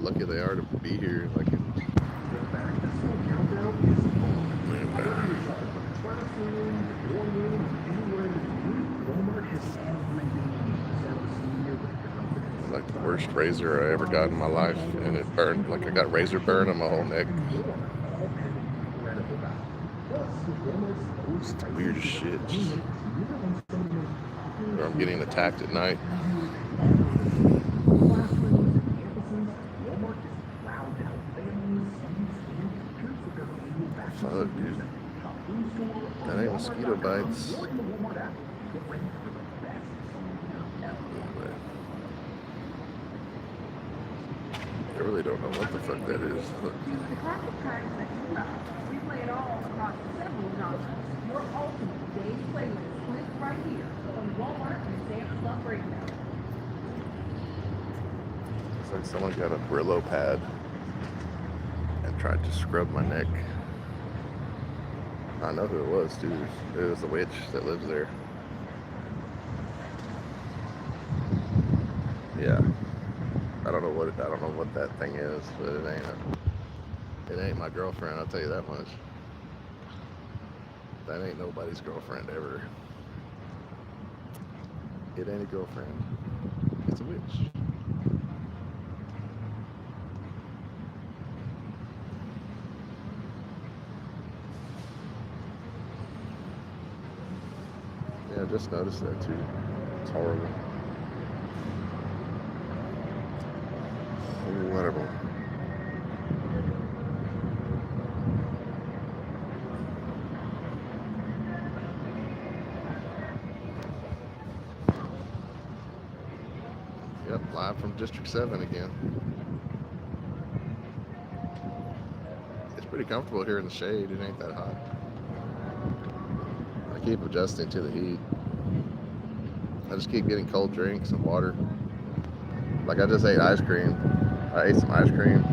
lucky they are to be here. Like, like the worst razor I ever got in my life, and it burned. Like I got razor burn on my whole neck. It's the weirdest shit. Or I'm getting attacked at night. Fuck, dude. That ain't mosquito bites. I really don't know what the fuck that is. Look. The classic cards that you love. We play it all across several genres. Your ultimate game playlist lives right here on Walmart and Sam's Club Radio. It's like someone got a Brillo pad and tried to scrub my neck. I know who it was, dude. It was the witch that lives there. Yeah. I don't know what that thing is, but it ain't my girlfriend, I'll tell you that much. That ain't nobody's girlfriend ever. It ain't a girlfriend. It's a witch. Yeah, I just noticed that too. It's horrible. Whatever. Yep, live from District 7 again. It's pretty comfortable here in the shade. It ain't that hot. I keep adjusting to the heat. I just keep getting cold drinks and water. Like I just ate ice cream. I ate some ice cream,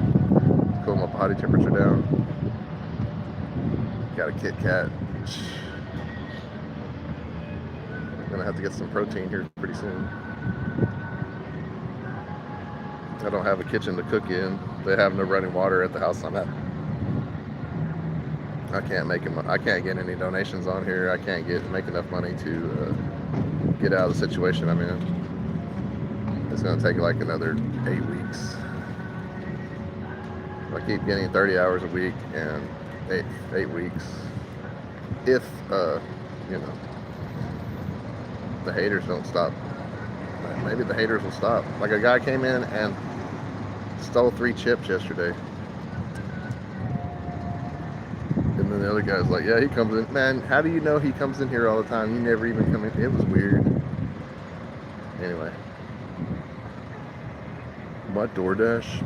cool my body temperature down. Got a Kit Kat. I'm gonna have to get some protein here pretty soon. I don't have a kitchen to cook in. They have no running water at the house I'm at. I can't get any donations on here. I can't make enough money to get out of the situation I'm in. It's gonna take like another 8 weeks. I keep getting 30 hours a week and eight weeks. If you know, the haters don't stop. Maybe the haters will stop. Like a guy came in and stole 3 chips yesterday. And then the other guy's like, yeah, he comes in. Man, how do you know he comes in here all the time? You never even come in. It was weird. Anyway. My DoorDash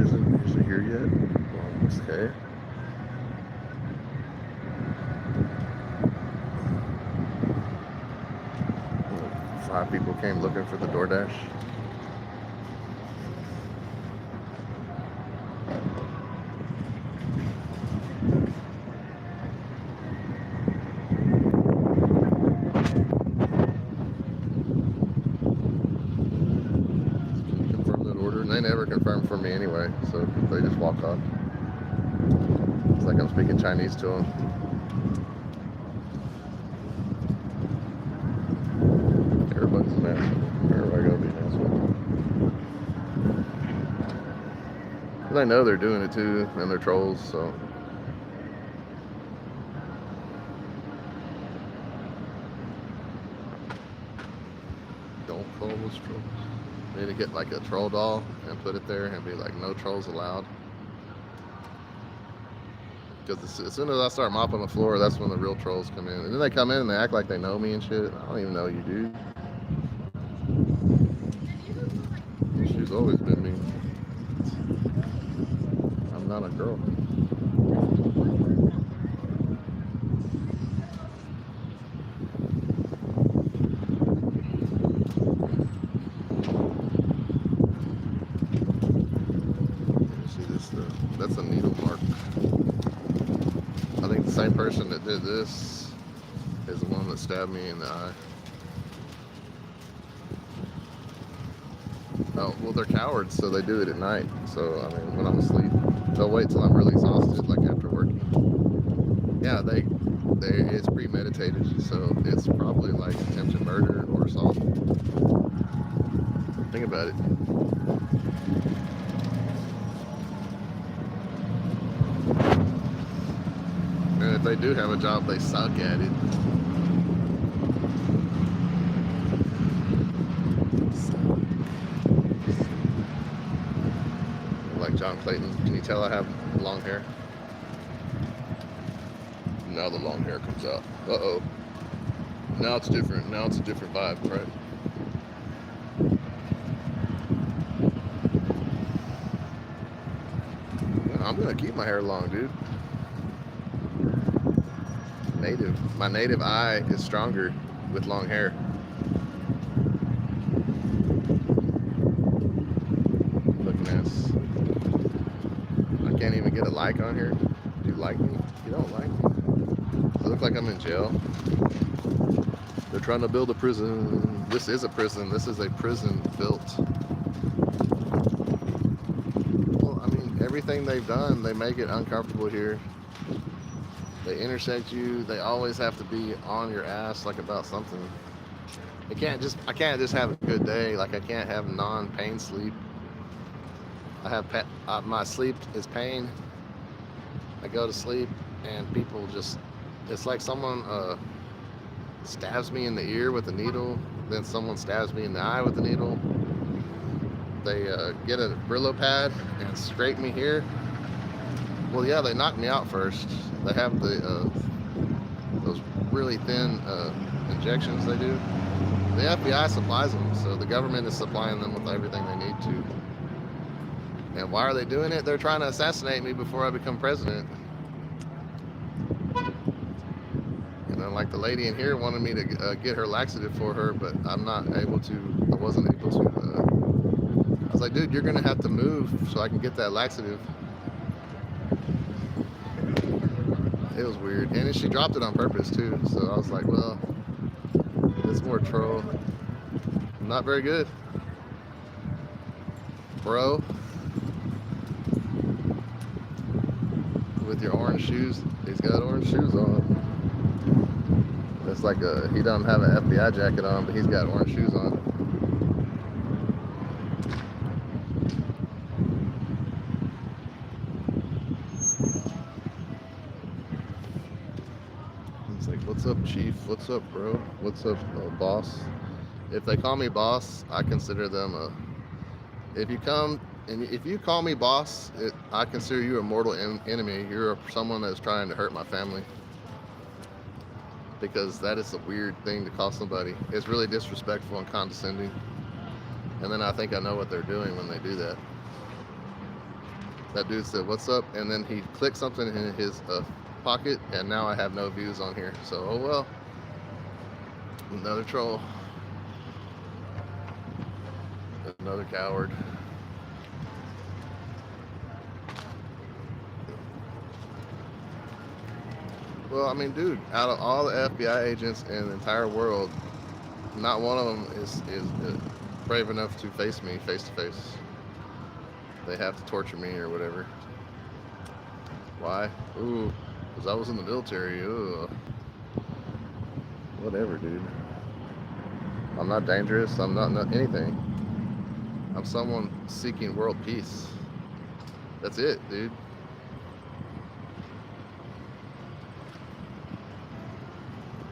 isn't here yet. Okay. Five people came looking for the DoorDash. They never confirm for me anyway, so they just walk off. It's like I'm speaking Chinese to them. Everybody's an asshole. Everybody gotta be an asshole. And I know they're doing it too, and they're trolls, so. Don't call us trolls. Need to get like a troll doll and put it there and be like, no trolls allowed. Because as soon as I start mopping the floor, that's when the real trolls come in. And then they come in and they act like they know me and shit. I don't even know you, dude. She's always been me. I'm not a girl. That's a needle mark. I think the same person that did this is the one that stabbed me in the eye. Oh, well, they're cowards, so they do it at night. So, I mean, when I'm asleep, they'll wait till I'm really exhausted, like after working. Yeah, it's premeditated, so it's probably like attempted murder or assault. Think about it. And if they do have a job, they suck at it. Like John Clayton. Can you tell I have long hair? Now the long hair comes out. Uh-oh. Now it's different. Now it's a different vibe, right? I'm gonna keep my hair long, dude. My native eye is stronger with long hair. Looking ass. I can't even get a like on here. Do you like me? You don't like me. I look like I'm in jail. They're trying to build a prison. This is a prison. This is a prison built. Well, I mean, everything they've done, they make it uncomfortable here. They intersect you. They always have to be on your ass, like about something. I can't just have a good day. Like I can't have non-pain sleep. I have my sleep is pain. I go to sleep and people just, it's like someone stabs me in the ear with a needle, then someone stabs me in the eye with a needle. They get a Brillo pad and scrape me here. Well, yeah, they knock me out first. They have those really thin injections they do. The FBI supplies them, so the government is supplying them with everything they need to. And why are they doing it? They're trying to assassinate me before I become president. And then, like the lady in here wanted me to get her laxative for her, but I'm not able to. I wasn't able to. I was like, dude, you're gonna have to move so I can get that laxative. It was weird, and she dropped it on purpose too. So I was like, well, it's more troll. Not very good, bro. With your orange shoes, he's got orange shoes on. It's like he doesn't have an FBI jacket on, but he's got orange shoes on. It's like, what's up, chief? What's up, bro? What's up, boss? If they call me boss, I consider them if you call me boss, I consider you a mortal enemy. You're someone that's trying to hurt my family. Because that is a weird thing to call somebody. It's really disrespectful and condescending. And then I think I know what they're doing when they do that. That dude said, what's up? And then he clicked something in his pocket, and now I have no views on here. So, oh well. Another troll. Another coward. Well, I mean, dude, out of all the FBI agents in the entire world, not one of them is brave enough to face me face to face. They have to torture me or whatever. Why? Ooh, because I was in the military. Ooh. Whatever, dude. I'm not dangerous. I'm not anything. I'm someone seeking world peace. That's it, dude.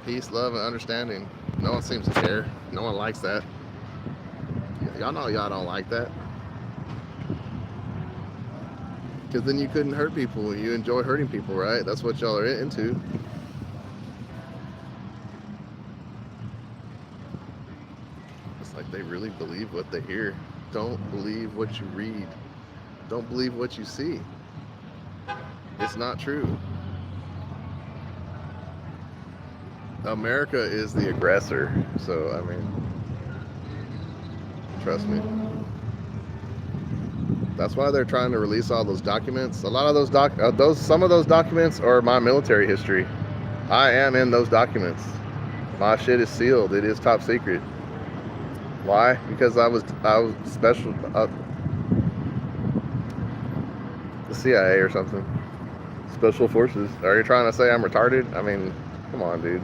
Peace, love, and understanding. No one seems to care. No one likes that. Y'all know y'all don't like that. Because then you couldn't hurt people. You enjoy hurting people, right? That's what y'all are into. It's like they really believe what they hear. Don't believe what you read. Don't believe what you see. It's not true. America is the aggressor, so I mean, trust me. That's why they're trying to release all those documents. A lot of those some of those documents are my military history. I am in those documents. My shit is sealed. It is top secret. Why? Because I was special, the CIA or something. Special forces. Are you trying to say I'm retarded? I mean, come on, dude.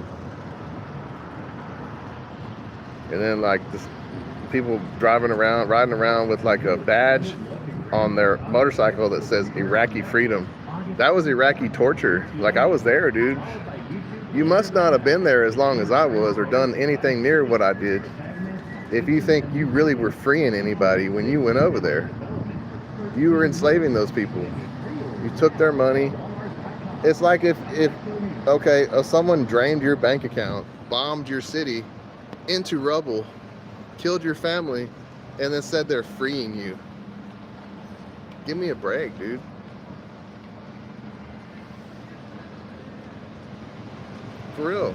And then like this, people riding around with like a badge on their motorcycle that says Iraqi freedom. That was Iraqi torture. Like I was there, dude. You must not have been there as long as I was or done anything near what I did. If you think you really were freeing anybody when you went over there, you were enslaving those people. You took their money. It's like if someone drained your bank account, bombed your city into rubble, killed your family, and then said they're freeing you. Give me a break, dude. For real.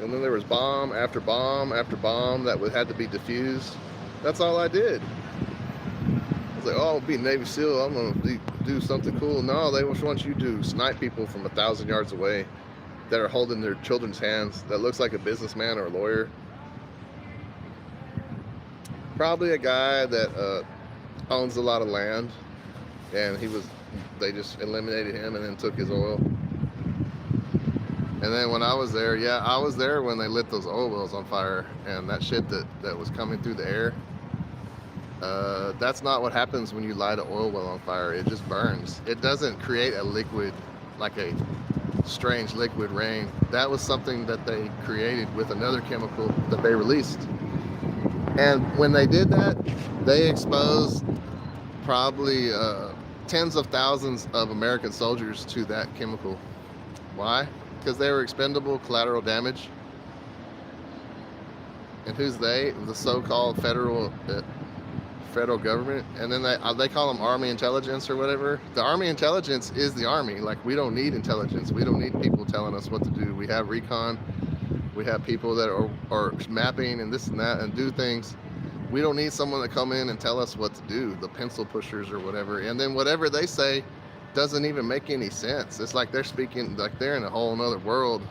And then there was bomb after bomb after bomb that had to be defused. That's all I did. I was like, oh, I'll be a Navy SEAL. I'm going to do something cool. No, they just want you to snipe people from 1,000 yards away that are holding their children's hands. That looks like a businessman or a lawyer. Probably a guy that owns a lot of land. And they just eliminated him and then took his oil. And then when I was there, yeah, I was there when they lit those oil wells on fire, and that shit that was coming through the air. That's not what happens when you light an oil well on fire. It just burns. It doesn't create a liquid, like a strange liquid rain. That was something that they created with another chemical that they released. And when they did that, they exposed probably tens of thousands of American soldiers to that chemical. Why? Because they were expendable collateral damage. And who's they? The so-called federal government. And then they call them Army intelligence or whatever. The Army intelligence is the Army. Like, we don't need intelligence. We don't need people telling us what to do. We have recon. We have people that are mapping and this and that and do things. We don't need someone to come in and tell us what to do, the pencil pushers or whatever. And then whatever they say doesn't even make any sense. It's like they're speaking, like they're in a whole nother world.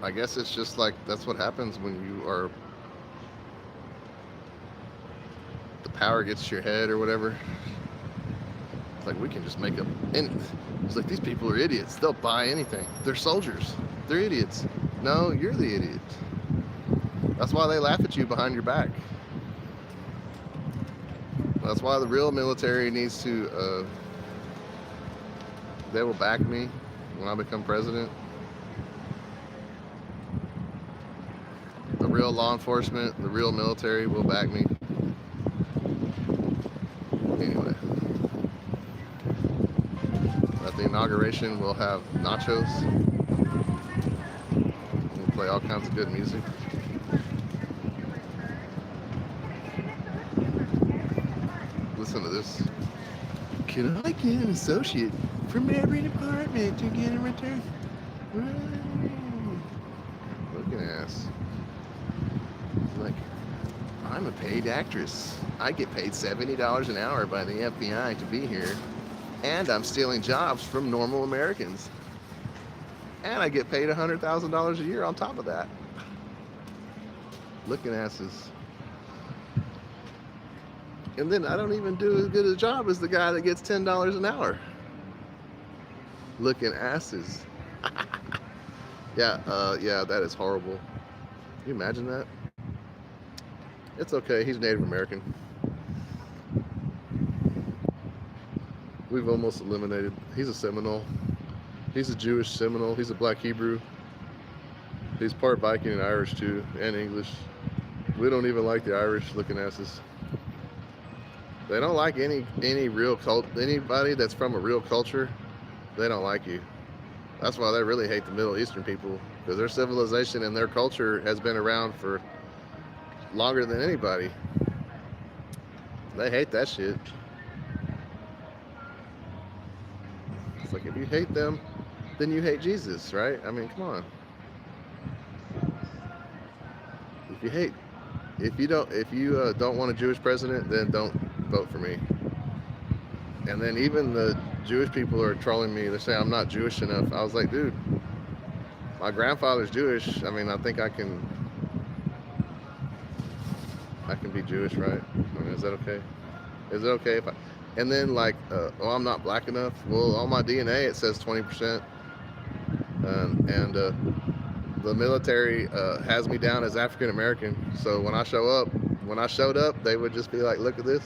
I guess it's just like, that's what happens when you are, the power gets to your head or whatever. It's like, we can just make up, and it's like, these people are idiots. They'll buy anything. They're soldiers. They're idiots. No, you're the idiot. That's why they laugh at you behind your back. That's why the real military needs to, they will back me when I become president. The real law enforcement, the real military will back me. Anyway. At the inauguration, we'll have nachos. We'll play all kinds of good music. Listen to this. Can I get an associate from every department to get a return? Looking ass. Like, I'm a paid actress. I get paid $70 an hour by the FBI to be here. And I'm stealing jobs from normal Americans. And I get paid $100,000 a year on top of that. Looking asses. And then I don't even do as good a job as the guy that gets $10 an hour. Looking asses. Yeah, that is horrible. Can you imagine that? It's okay, he's Native American. We've almost eliminated. He's a Seminole. He's a Jewish Seminole. He's a Black Hebrew. He's part Viking and Irish too, and English. We don't even like the Irish looking asses. They don't like any real anybody that's from a real culture. They don't like you. That's why they really hate the Middle Eastern people, because their civilization and their culture has been around for longer than anybody. They hate that shit. It's like, if you hate them, then you hate Jesus, right? I mean, come on. If you don't want a Jewish president, then don't vote for me. And then even the Jewish people are trolling me. They say I'm not Jewish enough. I was like, dude, My grandfather's Jewish. I mean, I think I can be Jewish, right? I mean, is that okay? Is it okay if I? And then like, oh, I'm not black enough. Well, on my DNA it says 20%, and the military has me down as African American. So when I showed up, they would just be like, "Look at this."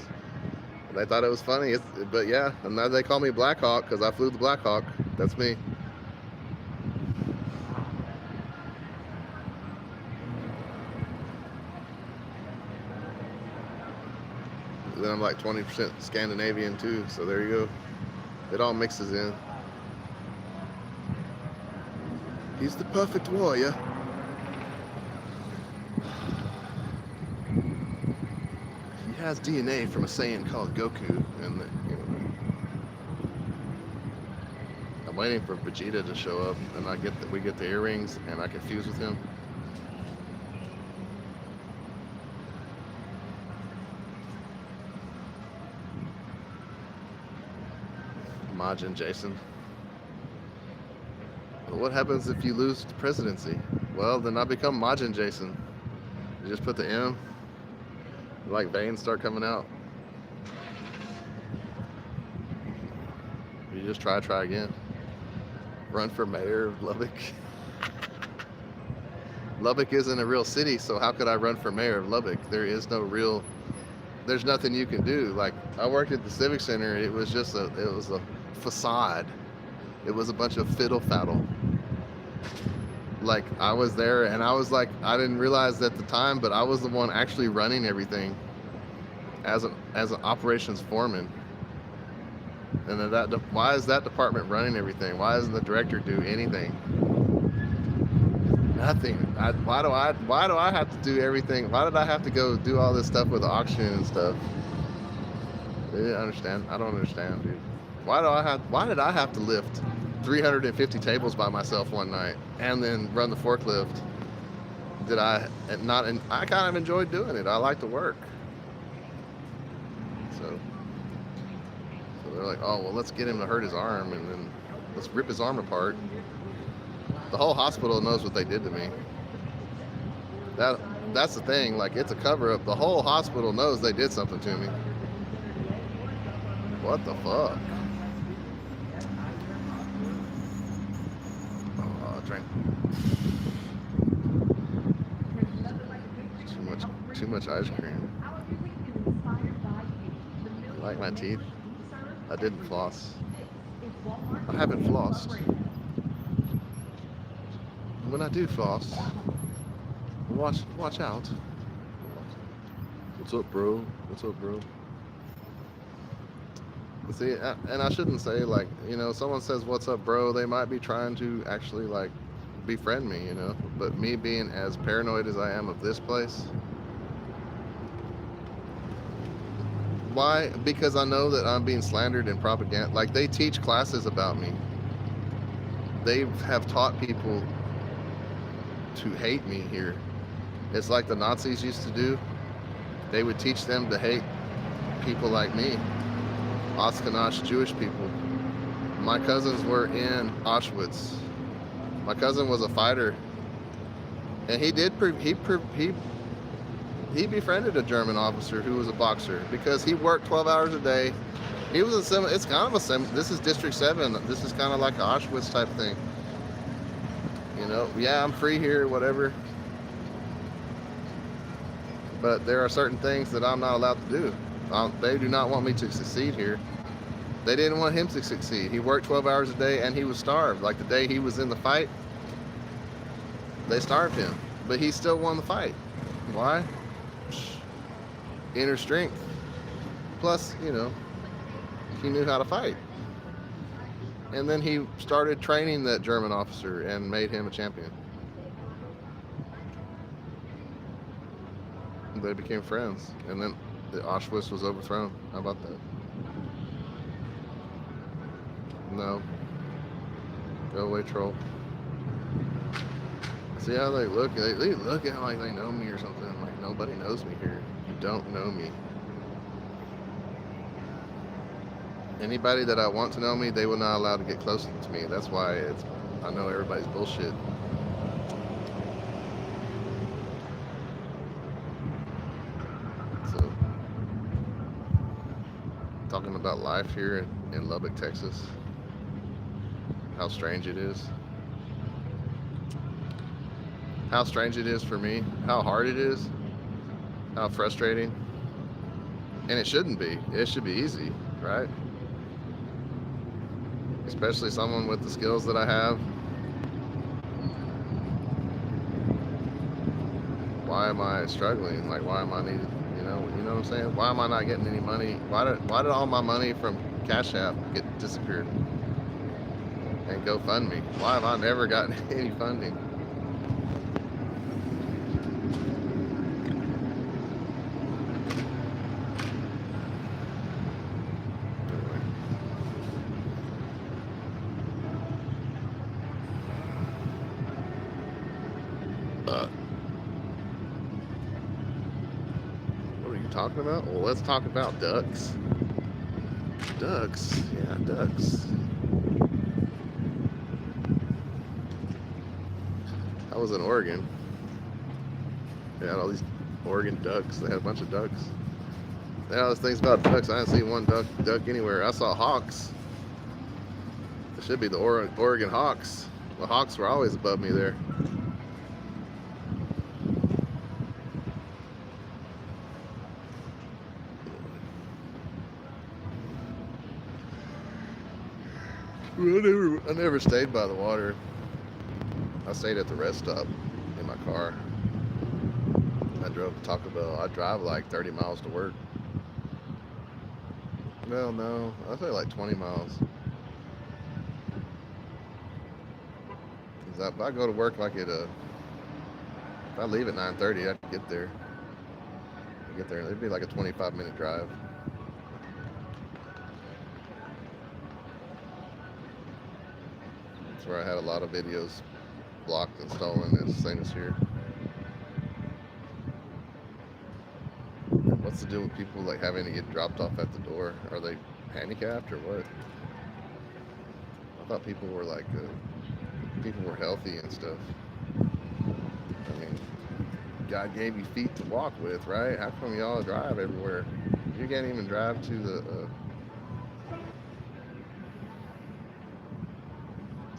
And they thought it was funny. But yeah, and now they call me Black Hawk because I flew the Black Hawk. That's me. Then I'm like 20% Scandinavian too. So there you go. It all mixes in. He's the perfect warrior. He has DNA from a Saiyan called Goku, and you know, I'm waiting for Vegeta to show up, and we get the earrings, and I can fuse with him. Majin Jason. What happens if you lose the presidency? Well, then I become Majin Jason. You just put the M, like veins start coming out. You just try again. Run for mayor of Lubbock. Lubbock isn't a real city, so how could I run for mayor of Lubbock? There's nothing you can do. Like, I worked at the Civic Center. It was a facade. It was a bunch of fiddle faddle. Like, I was there, and I was like, I didn't realize at the time, but I was the one actually running everything as an operations foreman. And then why is that department running everything? Why doesn't the director do anything? Nothing. Why do I have to do everything? Why did I have to go do all this stuff with the auction and stuff? They didn't understand. I don't understand, dude. Why did I have to lift 350 tables by myself one night and then run the forklift? I kind of enjoyed doing it. I like to work. So they're like, oh, well, let's get him to hurt his arm, and then let's rip his arm apart. The whole hospital knows what they did to me. That's the thing. Like, it's a cover-up. The whole hospital knows they did something to me. What the fuck? Oh, I drank too much ice cream. You like my teeth? I didn't floss. I haven't flossed. When I do floss, watch out. What's up, bro? What's up, bro? See, and I shouldn't say, like, you know, someone says, what's up, bro? They might be trying to actually, like, befriend me, you know? But me being as paranoid as I am of this place, why? Because I know that I'm being slandered and propaganda. Like, they teach classes about me. They have taught people to hate me here. It's like the Nazis used to do. They would teach them to hate people like me, Ashkenazi Jewish people. My cousins were in Auschwitz. My cousin was a fighter, and he befriended a German officer who was a boxer because he worked 12 hours a day. He was it's kind of this is District 7. This is kind of like an Auschwitz type thing. You know, yeah, I'm free here, whatever. But there are certain things that I'm not allowed to do. They do not want me to succeed here. They didn't want him to succeed. He worked 12 hours a day and he was starved. Like, the day he was in the fight, they starved him. But he still won the fight. Why? Inner strength. Plus, you know, he knew how to fight. And then he started training that German officer and made him a champion. They became friends. And then the Auschwitz was overthrown. How about that? No. Go away, troll. See how they look? They look at like they know me or something. Like, nobody knows me here. You don't know me. Anybody that I want to know me, they will not allow to get close to me. That's why I know everybody's bullshit. So, talking about life here in Lubbock, Texas, how strange it is. How strange it is for me, how hard it is, how frustrating. And it shouldn't be. It should be easy, right? Especially someone with the skills that I have. Why am I struggling? Like, why am I needing, you know what I'm saying? Why am I not getting any money? Why did all my money from Cash App get disappeared? And GoFundMe? Why have I never gotten any funding? What are you talking about? Well, let's talk about ducks. Ducks? Yeah, ducks. I was in Oregon. They had all these Oregon ducks. They had a bunch of ducks. They had all these things about ducks. I didn't see one duck anywhere. I saw hawks. It should be the Oregon Hawks. The Hawks were always above me there. I never stayed by the water. I stayed at the rest stop in my car. I drove to Taco Bell. I drive like 30 miles to work. Well, no, I say like 20 miles. If I go to work like if I leave at 9:30, I'd get there. It'd be like a 25-minute drive. That's where I had a lot of videos blocked and stolen. It's the same as here. What's the deal with people like having to get dropped off at the door? Are they handicapped or what? I thought people were like people were healthy and stuff. I mean, God gave you feet to walk with, right? How come y'all drive everywhere? You can't even drive to the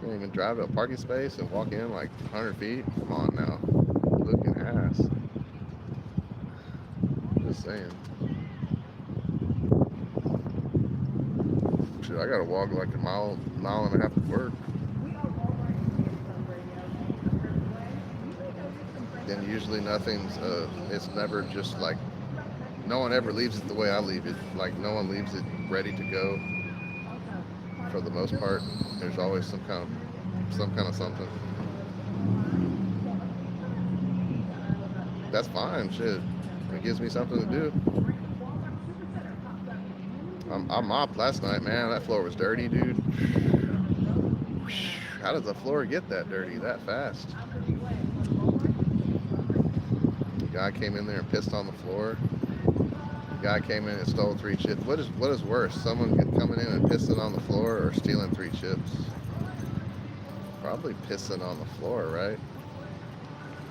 can't even drive to a parking space and walk in like 100 feet. Come on now, looking ass. Just saying. Shit, I gotta walk like a mile and a half to work. Then usually nothing's it's never just like, no one ever leaves it the way I leave it. Like, no one leaves it ready to go. For the most part, there's always some kind of something. That's fine, shit. It gives me something to do. I mopped last night, man. That floor was dirty, dude. How does the floor get that dirty that fast? The guy came in there and pissed on the floor. The guy came in and stole 3 chips. What is worse? Someone coming in and pissing on the floor or stealing 3 chips? Probably pissing on the floor, right?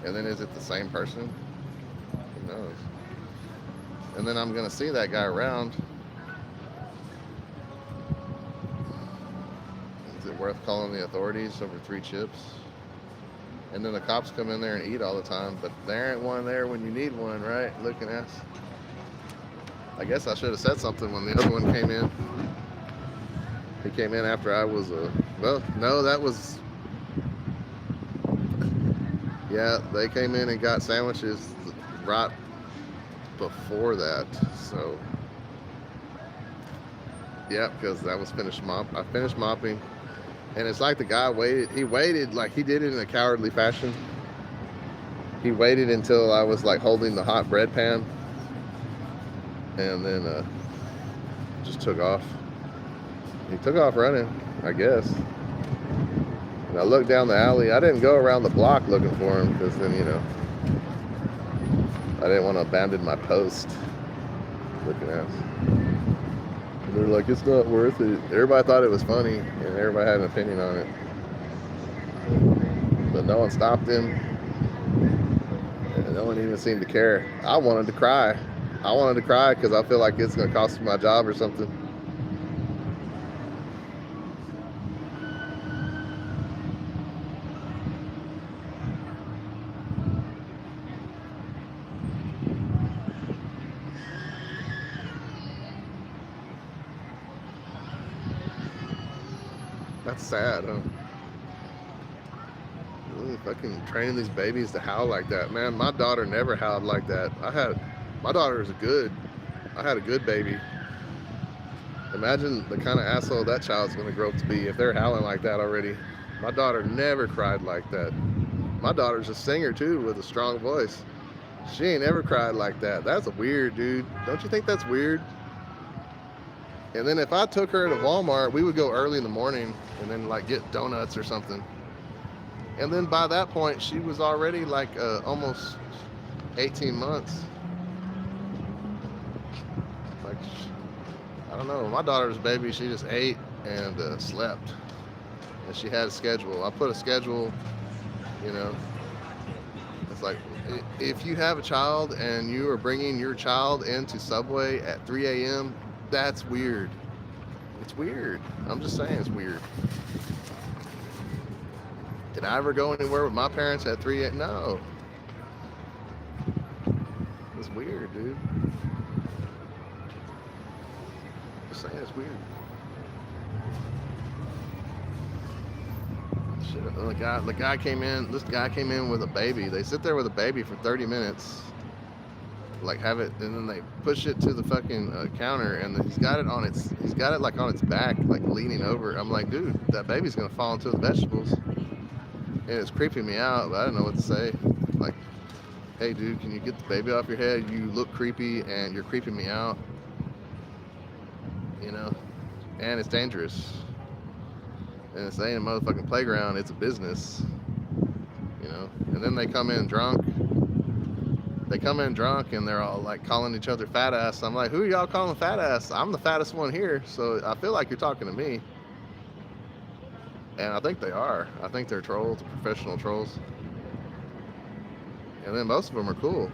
And then is it the same person? Who knows? And then I'm gonna see that guy around. Is it worth calling the authorities over 3 chips? And then the cops come in there and eat all the time, but there ain't one there when you need one, right? Looking ass. I guess I should have said something when the other one came in. He came in after I was well, no, that was, yeah, they came in and got sandwiches right before that. So yeah, because that was I finished mopping, and it's like the guy waited like he did it in a cowardly fashion. He waited until I was like holding the hot bread pan, and then just took off. He took off running, I guess. And I looked down the alley. I didn't go around the block looking for him, because then, I didn't want to abandon my post. Looking at us. They're like, it's not worth it. Everybody thought it was funny, and everybody had an opinion on it. but no one stopped him, and no one even seemed to care. I wanted to cry. I wanted to cry because I feel like it's going to cost me my job or something. That's sad, huh? Really fucking training these babies to howl like that. Man, my daughter never howled like that. My daughter was I had a good baby. Imagine the kind of asshole that child's gonna grow up to be if they're howling like that already. My daughter never cried like that. My daughter's a singer too with a strong voice. She ain't ever cried like that. That's weird, dude. Don't you think that's weird? And then if I took her to Walmart, we would go early in the morning and then like get donuts or something. And then by that point, she was already like almost 18 months. Like, I don't know. My daughter's baby, she just ate and slept. And she had a schedule. I put a schedule, you know. It's like, if you have a child and you are bringing your child into Subway at 3 a.m., that's weird. It's weird. I'm just saying it's weird. Did I ever go anywhere with my parents at 3 a.m.? No. It's weird, dude. Just saying it's weird. Shit, the guy came in. This guy came in with a baby. They sit there with a baby for 30 minutes. Like have it, and then they push it to the fucking counter, and he's got it like on its back, like leaning over. I'm like, dude, that baby's gonna fall into the vegetables. And it's creeping me out, but I didn't know what to say. Like, hey, dude, can you get the baby off your head? You look creepy, and you're creeping me out. You know, and it's dangerous. And it's ain't a motherfucking playground. It's a business. You know, and then they come in drunk. And they're all like calling each other fat ass. I'm like, who are y'all calling fat ass? I'm the fattest one here, so I feel like you're talking to me. And I think they are. I think they're trolls, professional trolls. And then most of them are cool.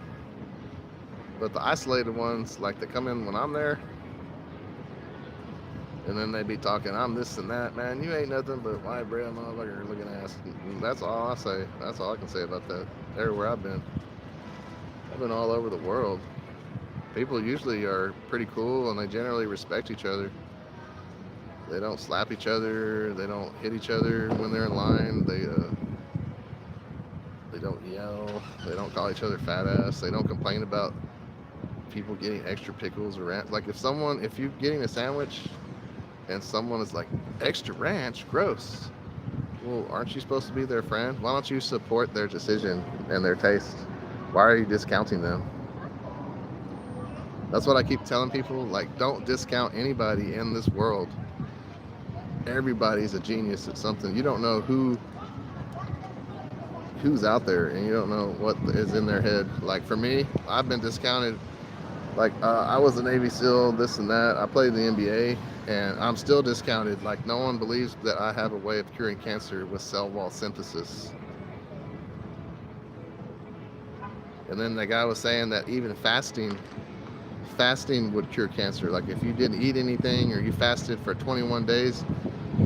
But the isolated ones, like they come in when I'm there, and then they be talking, I'm this and that. Man, you ain't nothing but white bread motherfucker looking ass. And that's all I say. That's all I can say about that. Everywhere I've been all over the world. People usually are pretty cool, and they generally respect each other. They don't slap each other. They don't hit each other when they're in line. They don't yell. They don't call each other fat ass. They don't complain about people getting extra pickles or ranch. Like if you're getting a sandwich and someone is like, extra ranch, gross. Well, aren't you supposed to be their friend? Why don't you support their decision and their taste? Why are you discounting them? That's what I keep telling people. Like, don't discount anybody in this world. Everybody's a genius at something. You don't know who's out there, and you don't know what is in their head. Like for me, I've been discounted. Like I was a Navy SEAL, this and that. I played in the NBA, and I'm still discounted. Like no one believes that I have a way of curing cancer with cell wall synthesis. And then the guy was saying that even fasting would cure cancer. Like if you didn't eat anything or you fasted for 21 days,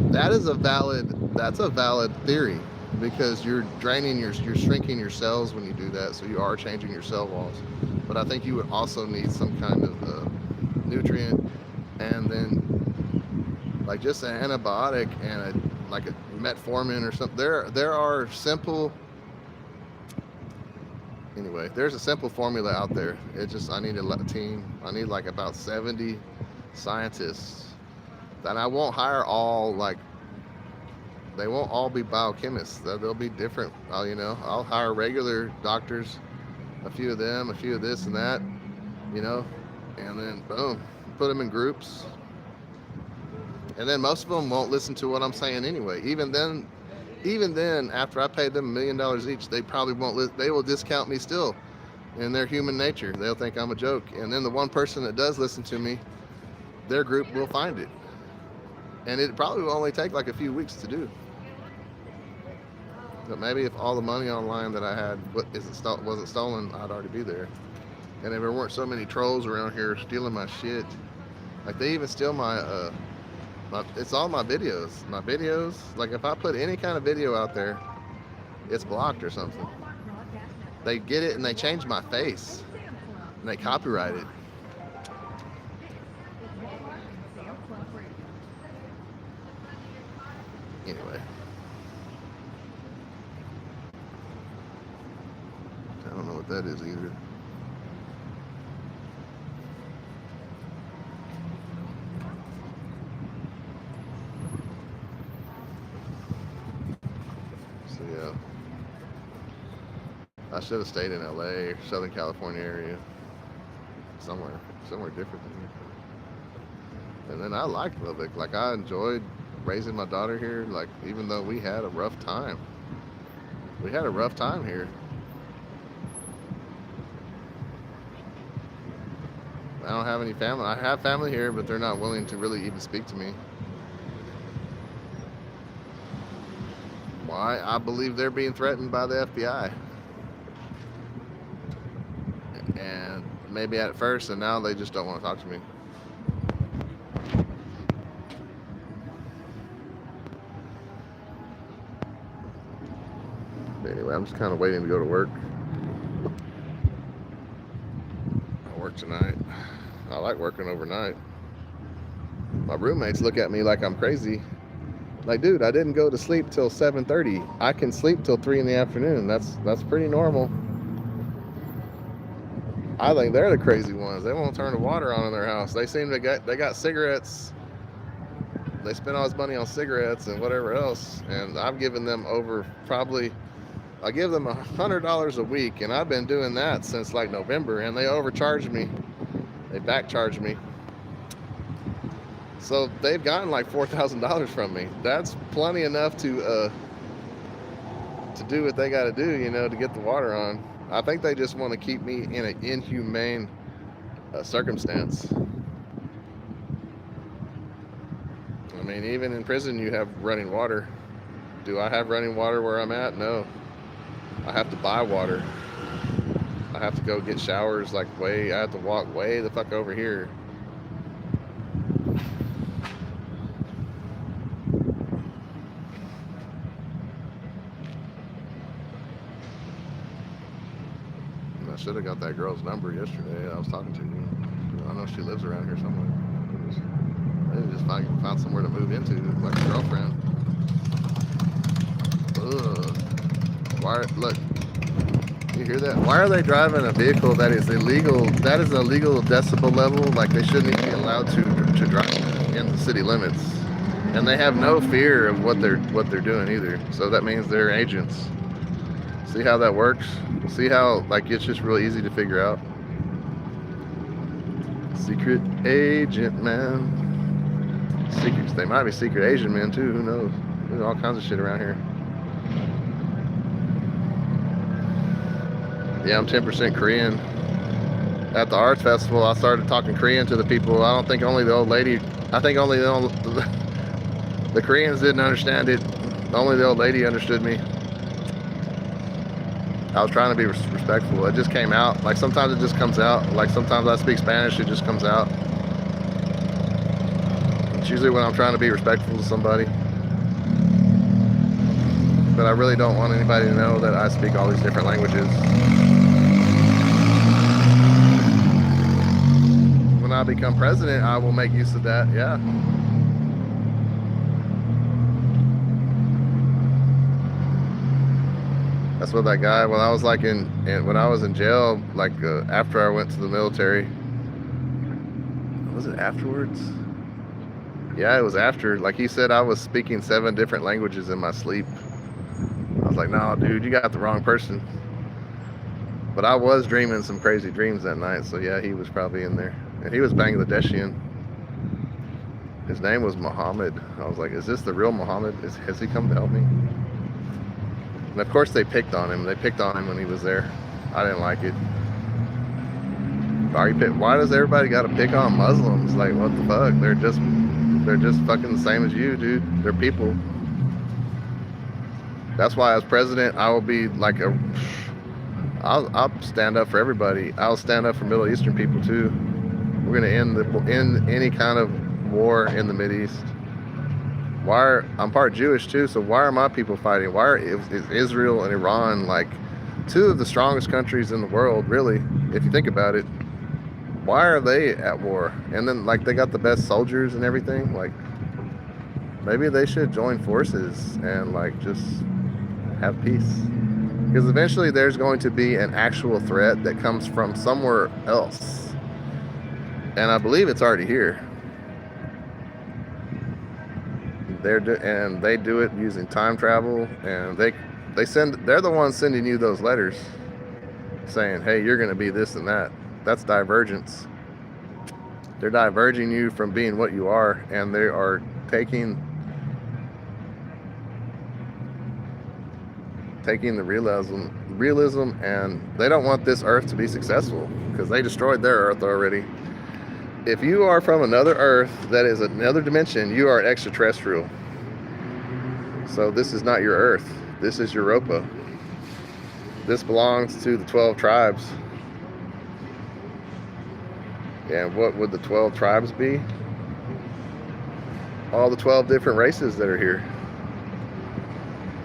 that's a valid theory, because you're shrinking your cells when you do that, so you are changing your cell walls. But I think you would also need some kind of nutrient, and then like just an antibiotic and like a metformin or something. There are simple. Anyway, there's a simple formula out there. I need a team. I need like about 70 scientists. And I won't hire they won't all be biochemists. They'll be different. I'll hire regular doctors, a few of them, a few of this and that, and then boom, put them in groups. And then most of them won't listen to what I'm saying anyway. Even then, after I paid them $1 million each, they probably won't. They will discount me still, in their human nature. They'll think I'm a joke. And then the one person that does listen to me, their group will find it, and it probably will only take like a few weeks to do. But maybe if all the money online that I had wasn't stolen, I'd already be there. And if there weren't so many trolls around here stealing my shit, like they even steal it's all my videos. My videos, like if I put any kind of video out there, it's blocked or something. They get it and they change my face and they copyright it. Anyway, I don't know what that is either. So yeah, I should have stayed in LA or Southern California area, somewhere different than here. And then I liked Lubbock. Like I enjoyed raising my daughter here. Like even though we had a rough time, here. I don't have any family. I have family here, but they're not willing to really even speak to me. Why? I believe they're being threatened by the FBI. And maybe at first, and now they just don't want to talk to me. But anyway, I'm just kind of waiting to go to work. I work tonight. I like working overnight. My roommates look at me like I'm crazy. Like, dude, I didn't go to sleep till 7:30. I can sleep till 3 in the afternoon. That's pretty normal. I think they're the crazy ones. They won't turn the water on in their house. They seem to they got cigarettes. They spend all this money on cigarettes and whatever else. And I've given them I give them $100 a week, and I've been doing that since like November, and they overcharged me. They backcharged me. So they've gotten like $4,000 from me. That's plenty enough to do what they got to do, to get the water on. I think they just want to keep me in an inhumane circumstance. I mean, even in prison, you have running water. Do I have running water where I'm at? No. I have to buy water. I have to go get showers I have to walk way the fuck over here. I should have got that girl's number yesterday. I was talking to you. I know she lives around here somewhere. Maybe just found somewhere to move into, like a girlfriend. Ugh. Look, you hear that? Why are they driving a vehicle that is illegal? That is a legal decibel level. Like they shouldn't even be allowed to drive in the city limits. And they have no fear of what they're doing either. So that means they're agents. See how that works? See how it's just real easy to figure out. Secret agent, man. Secrets. They might be secret Asian men too. Who knows? There's all kinds of shit around here. Yeah, I'm 10% Korean. At the arts festival, I started talking Korean to the people. I don't think only the old lady. I think only the Koreans didn't understand it. Only the old lady understood me. I was trying to be respectful. It just came out. Like sometimes it just comes out. Like sometimes I speak Spanish, it just comes out. It's usually when I'm trying to be respectful to somebody. But I really don't want anybody to know that I speak all these different languages. When I become president, I will make use of that, yeah. That's what that guy, when I was when I was in jail, after I went to the military, was it afterwards? Yeah, it was after. Like he said, I was speaking 7 different languages in my sleep. I was like, no, dude, you got the wrong person. But I was dreaming some crazy dreams that night, so yeah, he was probably in there. And he was Bangladeshian. His name was Muhammad. I was like, is this the real Muhammad? Has he come to help me? And of course they picked on him. They picked on him when he was there. I didn't like it. Why does everybody got to pick on Muslims? Like, what the fuck? They're just fucking the same as you, dude. They're people. That's why as president, I will be like I'll stand up for everybody. I'll stand up for Middle Eastern people too. We're gonna end any kind of war in the Mideast. I'm part Jewish too, so why are my people fighting? Is Israel and Iran like two of the strongest countries in the world, really, if you think about it? Why are they at war? And then like they got the best soldiers and everything. Like maybe they should join forces and like just have peace. Because eventually there's going to be an actual threat that comes from somewhere else. And I believe it's already here. And they do it using time travel, and they're the ones sending you those letters saying, hey, you're going to be this and that. That's divergence. They're diverging you from being what you are, and they are taking the realism, and they don't want this earth to be successful because they destroyed their earth already. If you are from another earth that is another dimension, you are an extraterrestrial. So this is not your earth. This is Europa. This belongs to the 12 tribes. And what would the 12 tribes be? All the 12 different races that are here.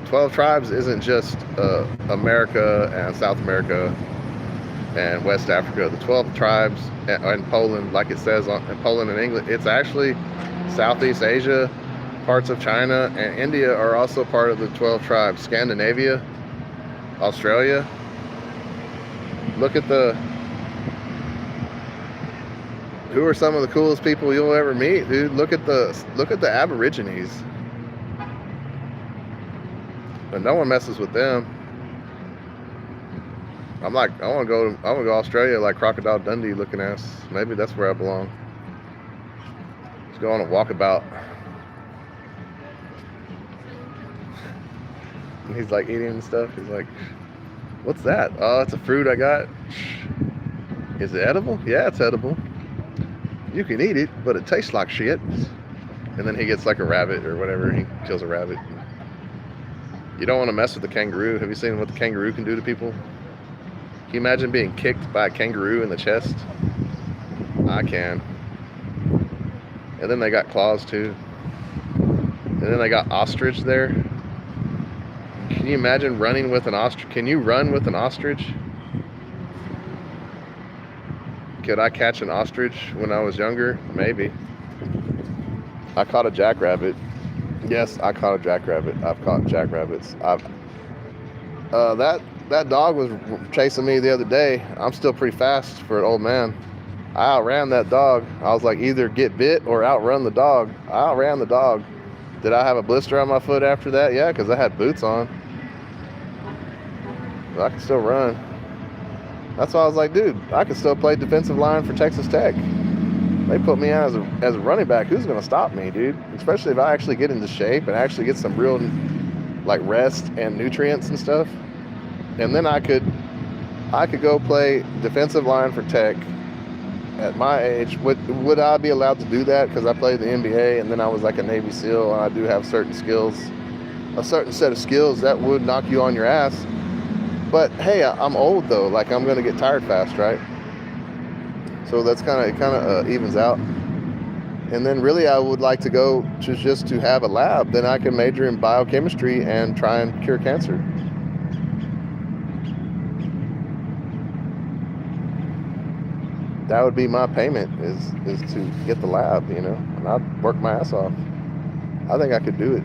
12 tribes isn't just America and South America and West Africa. The 12 tribes in Poland, like it says in Poland and England, it's actually Southeast Asia, parts of China, and India are also part of the 12 tribes. Scandinavia, Australia. Look at who are some of the coolest people you'll ever meet, dude? Look at the Aborigines. But no one messes with them. I want to go to Australia like Crocodile Dundee looking ass. Maybe that's where I belong. Just go on a walkabout. And he's like eating and stuff. He's like, what's that? Oh, it's a fruit I got. Is it edible? Yeah, it's edible. You can eat it, but it tastes like shit. And then he gets like a rabbit or whatever. He kills a rabbit. You don't want to mess with the kangaroo. Have you seen what the kangaroo can do to people? Can you imagine being kicked by a kangaroo in the chest? I can. And then they got claws too. And then they got ostrich there. Can you imagine running with an ostrich? Can you run with an ostrich? Could I catch an ostrich when I was younger? Maybe. I caught a jackrabbit. Yes, I caught a jackrabbit. I've caught jackrabbits. That dog was chasing me the other day. I'm still pretty fast for an old man. I outran that dog. I was like, either get bit or outrun the dog. I outran the dog. Did I have a blister on my foot after that? Yeah, because I had boots on. But I could still run. That's why I was like, dude, I could still play defensive line for Texas Tech. They put me out as a running back. Who's going to stop me, dude? Especially if I actually get into shape and actually get some real like rest and nutrients and stuff. And then I could go play defensive line for Tech at my age. Would I be allowed to do that because I played the NBA and then I was like a Navy SEAL and I do have certain skills, a certain set of skills that would knock you on your ass. But hey, I'm old though. Like I'm gonna get tired fast, right? So that's kind of evens out. And then really I would like to go to just to have a lab. Then I can major in biochemistry and try and cure cancer. That would be my payment is to get the lab, you know, and I'd work my ass off. I think I could do it.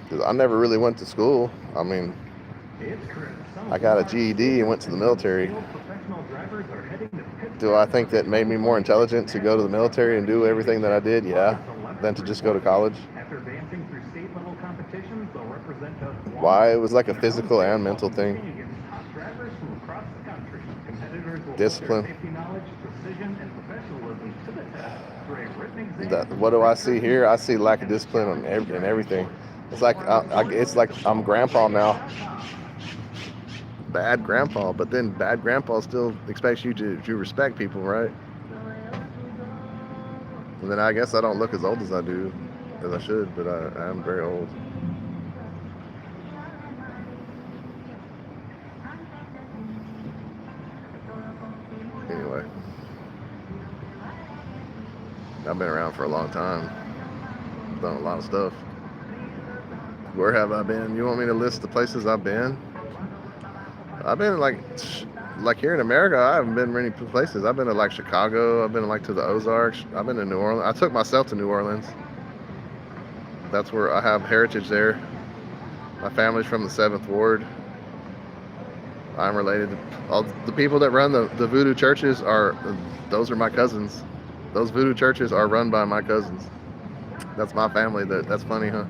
'Cause I never really went to school. I mean, I got a GED and went to the military. Do I think that made me more intelligent to go to the military and do everything that I did? Yeah, than to just go to college. Why? It was like a physical and mental thing. Discipline. What do I see here? I see lack of discipline in everything. It's like I'm grandpa now. Bad grandpa, but then bad grandpa still expects you to respect people, right? And then I guess I don't look as old as I do. as I should, but I am very old. Anyway, I've been around for a long time. Done a lot of stuff. Where have I been? You want me to list the places I've been? I've been like here in America. I haven't been many places. I've been to like Chicago. I've been like to the Ozarks. I've been to New Orleans. I took myself to New Orleans. That's where I have heritage there. My family's from the 7th Ward. I'm related to all the people that run the voodoo churches. Those are my cousins. Those voodoo churches are run by my cousins. That's my family. That's funny, huh?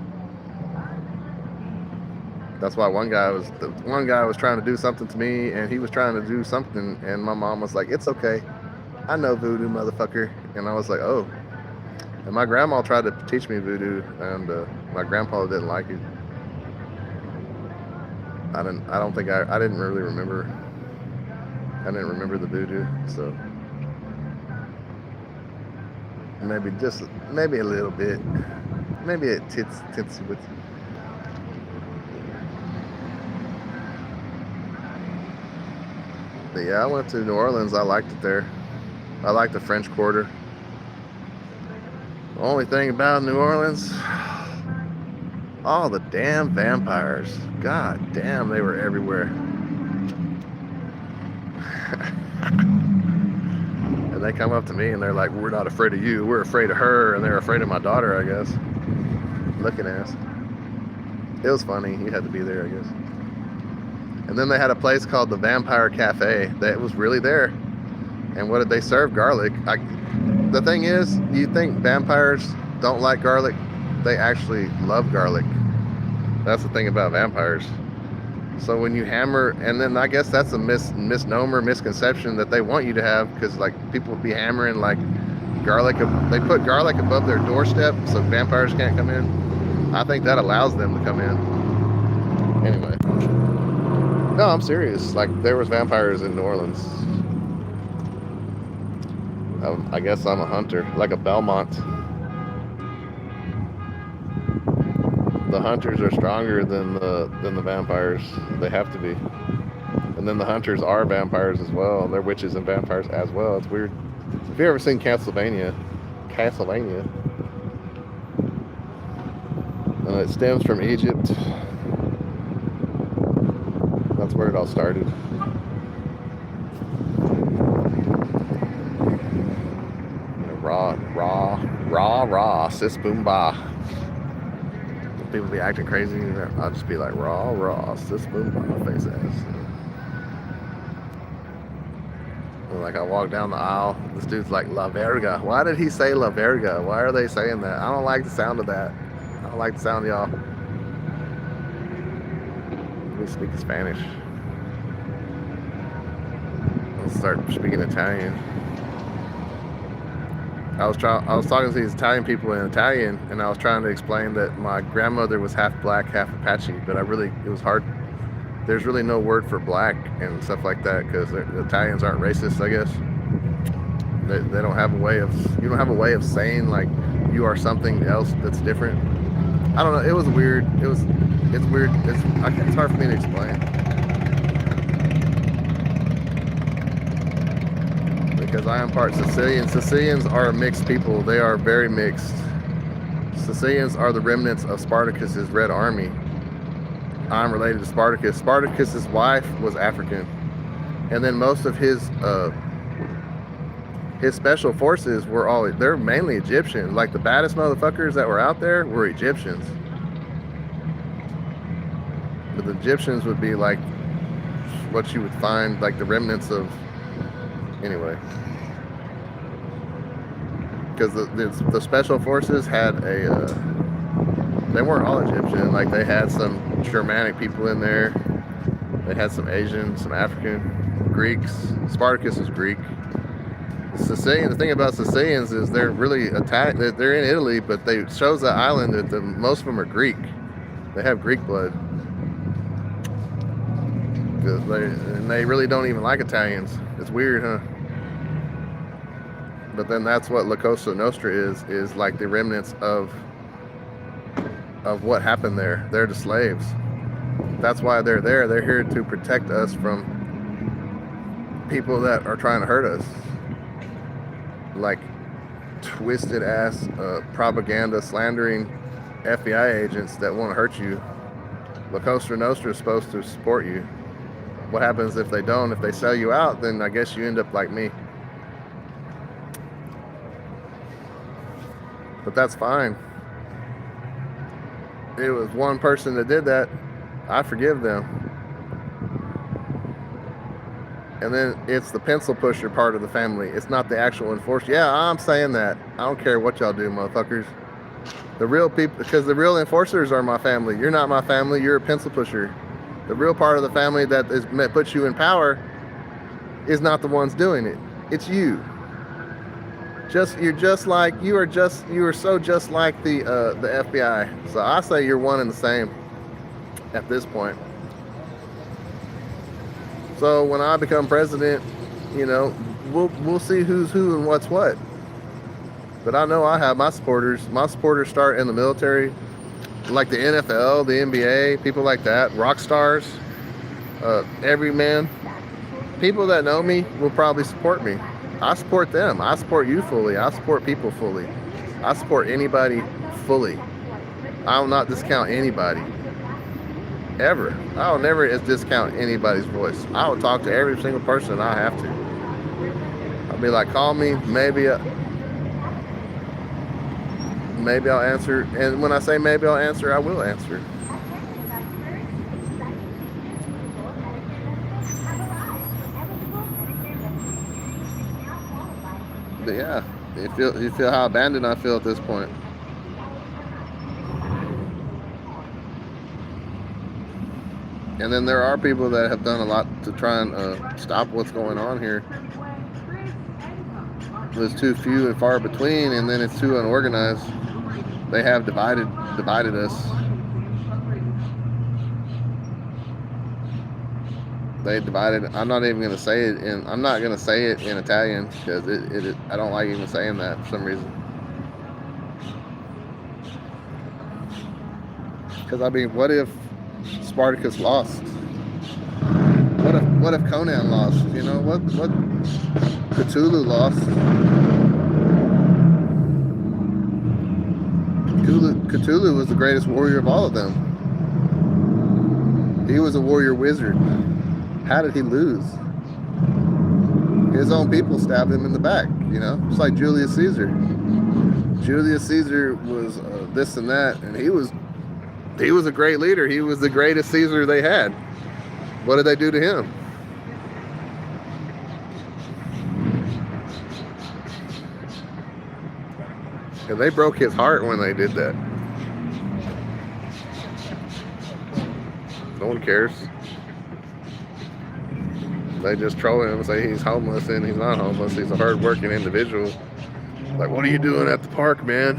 That's why one guy was trying to do something to me, and he was trying to do something, and my mom was like, "It's okay, I know voodoo, motherfucker." And I was like, "Oh." And my grandma tried to teach me voodoo, and my grandpa didn't like it. I didn't really remember. I didn't remember the voodoo, so maybe a little bit, maybe a titsy with. But yeah, I went to New Orleans. I liked it there. I liked the French Quarter. The only thing about New Orleans, all the damn vampires. God damn, they were everywhere. And they come up to me and they're like, "We're not afraid of you, we're afraid of her." And they're afraid of my daughter, I guess. Looking ass. It was funny. You had to be there, I guess. And then they had a place called the Vampire Cafe that was really there. And what did they serve? Garlic. The thing is, you think vampires don't like garlic? They actually love garlic. That's the thing about vampires. So when you hammer, and then I guess that's a misnomer, misconception that they want you to have, because like people would be hammering like garlic. They put garlic above their doorstep so vampires can't come in. I think that allows them to come in. Anyway. No, I'm serious. Like, there was vampires in New Orleans. I guess I'm a hunter, like a Belmont. The hunters are stronger than the vampires. They have to be. And then the hunters are vampires as well. They're witches and vampires as well. It's weird. If you ever seen Castlevania, it stems from Egypt. That's where it all started. Raw, sis boom ba. People be acting crazy, I'll just be like, raw, sis boom ba, face ass. And like I walk down the aisle, this dude's like, La Verga. Why did he say La Verga? Why are they saying that? I don't like the sound of that. I don't like the sound, y'all. Let me speak Spanish. Let's start speaking Italian. I was talking to these Italian people in Italian, and I was trying to explain that my grandmother was half black, half Apache, but it was hard. There's really no word for black and stuff like that, because the Italians aren't racist, I guess. They don't have a way of, you don't have a way of saying like you are something else that's different. I don't know. It was weird. It's weird. It's hard for me to explain. Because I am part Sicilian. Sicilians are mixed people. They are very mixed. Sicilians are the remnants of Spartacus's Red Army. I'm related to Spartacus. Spartacus's wife was African, and then most of his special forces they're mainly Egyptian. Like the baddest motherfuckers that were out there were Egyptians. But the Egyptians would be like what you would find like the remnants of. Anyway, because the special forces had they weren't all Egyptian. Like they had some Germanic people in there. They had some Asian, some African, Greeks. Spartacus was Greek. The thing about Sicilians is they're really they're in Italy, but they shows the island that most of them are Greek. They have Greek blood. They really don't even like Italians. It's weird, huh? But then that's what La Cosa Nostra is like the remnants of of what happened there. They're the slaves. That's why they're there. They're here to protect us from people that are trying to hurt us. Like twisted ass propaganda slandering FBI agents that want to hurt you. La Cosa Nostra is supposed to support you. What happens if they don't? If they sell you out, then I guess you end up like me. But that's fine. It was one person that did that. I forgive them. And then it's the pencil pusher part of the family. It's not the actual enforcer. Yeah, I'm saying that. I don't care what y'all do, motherfuckers. The real people, because the real enforcers are my family. You're not my family. You're a pencil pusher. The real part of the family that puts you in power is not the ones doing it. It's you. You are so just like the FBI. So I say you're one and the same at this point. So when I become president, you know, we'll see who's who and what's what. But I know I have my supporters. My supporters start in the military, like the NFL, the NBA, people like that, rock stars, everyman. People that know me will probably support me. I support them. I support you fully. I support people fully. I support anybody fully. I will not discount anybody. Ever. I will never discount anybody's voice. I will talk to every single person I have to. I'll be like, call me, maybe I'll answer. And when I say maybe I'll answer, I will answer. But yeah, you feel how abandoned I feel at this point. And then there are people that have done a lot to try and stop what's going on here. There's too few and far between, and then it's too unorganized. They have divided us. They divided. I'm not even gonna say it in. I'm not gonna say it in Italian because I don't like even saying that for some reason. Because I mean, what if Spartacus lost? What if Conan lost? You know, what Cthulhu lost? Cthulhu was the greatest warrior of all of them. He was a warrior wizard. How did he lose? His own people stabbed him in the back, you know? It's like Julius Caesar. Julius Caesar was this and that, and he was a great leader. He was the greatest Caesar they had. What did they do to him? And they broke his heart when they did that. No one cares. They just troll him and say he's homeless, and he's not homeless. He's a hard-working individual. Like, what are you doing at the park, man?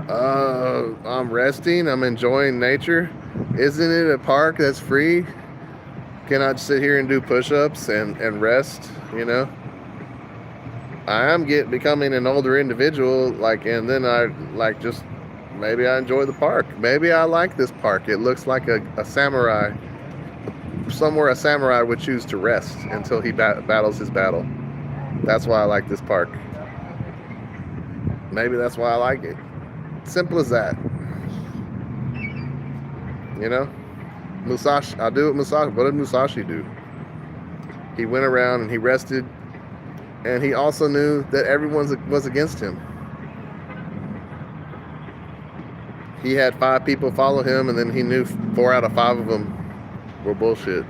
I'm resting. I'm enjoying nature. Isn't it a park that's free? Can I sit here and do push-ups and rest, you know? I am becoming an older individual, like, and then maybe I enjoy the park. Maybe I like this park. It looks like a samurai. Somewhere a samurai would choose to rest until he battles his battle. That's why I like this park. Maybe that's why I like it. Simple as that. You know? Musashi. I'll do what Musashi. What did Musashi do? He went around and he rested, and he also knew that everyone was against him. He had 5 people follow him, and then he knew 4 out of 5 of them were bullshit.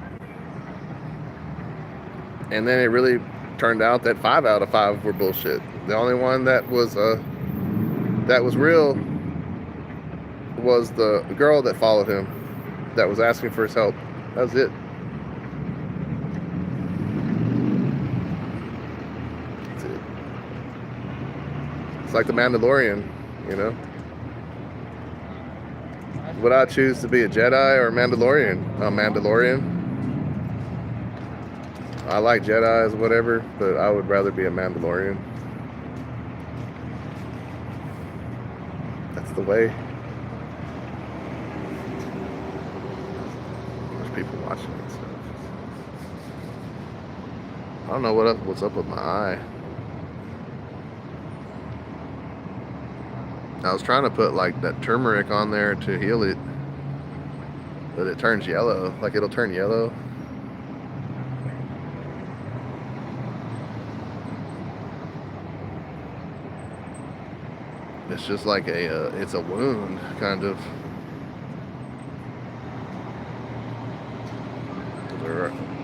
And then it really turned out that 5 out of 5 were bullshit. The only one that was real was the girl that followed him, that was asking for his help. That was it. That's it. It's like the Mandalorian, you know? Would I choose to be a Jedi or a Mandalorian? A Mandalorian. I like Jedis, whatever, but I would rather be a Mandalorian. That's the way. watching and stuff. I don't know what's up with my eye. I was trying to put like that turmeric on there to heal it, but it turns yellow. Like it'll turn yellow. It's just like it's a wound, kind of.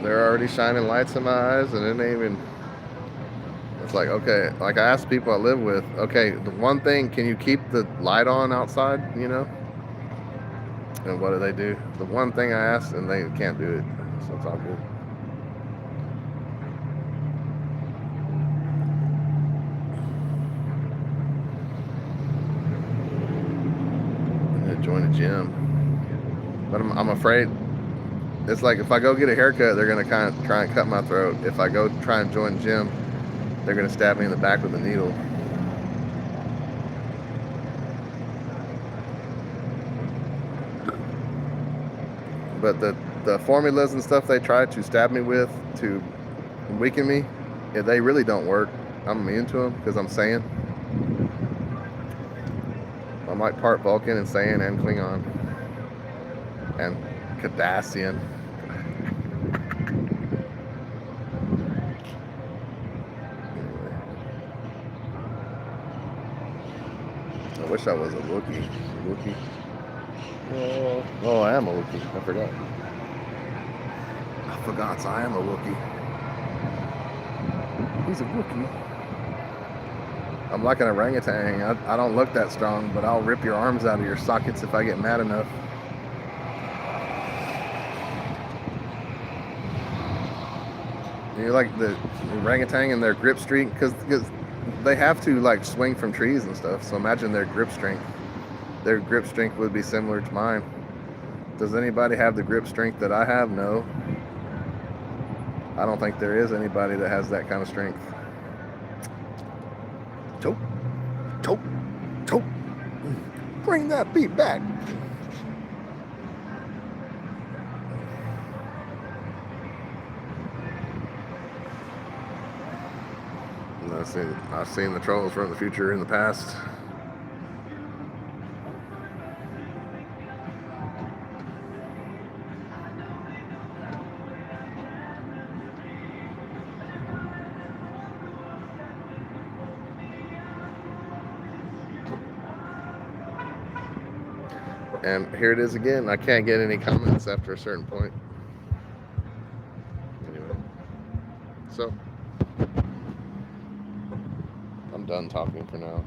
They're already shining lights in my eyes, and it ain't even. It's like, okay, like I asked people I live with, okay, the one thing, can you keep the light on outside, you know? And what do they do? The one thing I asked, and they can't do it, so it's all good. I'm gonna join a gym, but I'm afraid. It's like if I go get a haircut, they're gonna kind of try and cut my throat. If I go try and join gym, they're gonna stab me in the back with a needle. But the formulas and stuff they try to stab me with to weaken me, yeah, they really don't work. I'm immune to them because I'm Saiyan. I'm like part Vulcan and Saiyan and Klingon and Cardassian. I wish I was a Wookiee. Wookiee. Oh, I am a Wookiee. I forgot. I am a Wookiee. He's a Wookiee. I'm like an orangutan. I don't look that strong, but I'll rip your arms out of your sockets if I get mad enough. You're like the orangutan and their grip strength, because they have to like swing from trees and stuff. So imagine their grip strength. Their grip strength would be similar to mine. Does anybody have the grip strength that I have? No. I don't think there is anybody that has that kind of strength. Choke, choke, choke. Bring that beat back. I've seen the trolls from the future in the past. And here it is again. I can't get any comments after a certain point. Anyway, so I'm done talking for now.